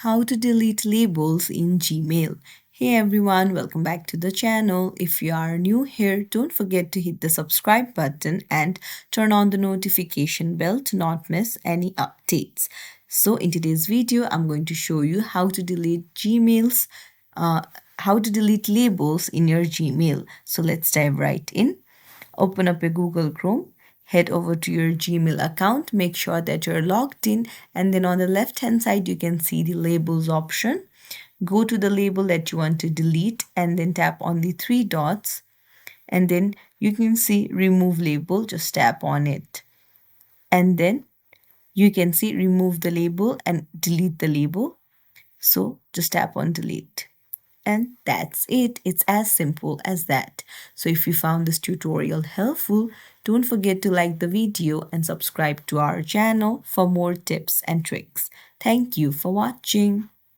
how to delete labels in Gmail. Hey everyone, welcome back to the channel. If you are new here, don't forget to hit the subscribe button and turn on the notification bell to not miss any updates. So in today's video, I'm going to show you how to delete uh, how to delete labels in your Gmail. So let's dive right in. Open up a Google Chrome, head over to your Gmail account, make sure that you're logged in, and then on the left hand side, you can see the labels option. Go to the label that you want to delete and then tap on the three dots, and then you can see remove label. Just tap on it, and then you can see remove the label and delete the label. So just tap on delete. And that's it. It's as simple as that. So if you found this tutorial helpful, don't forget to like the video and subscribe to our channel for more tips and tricks. Thank you for watching.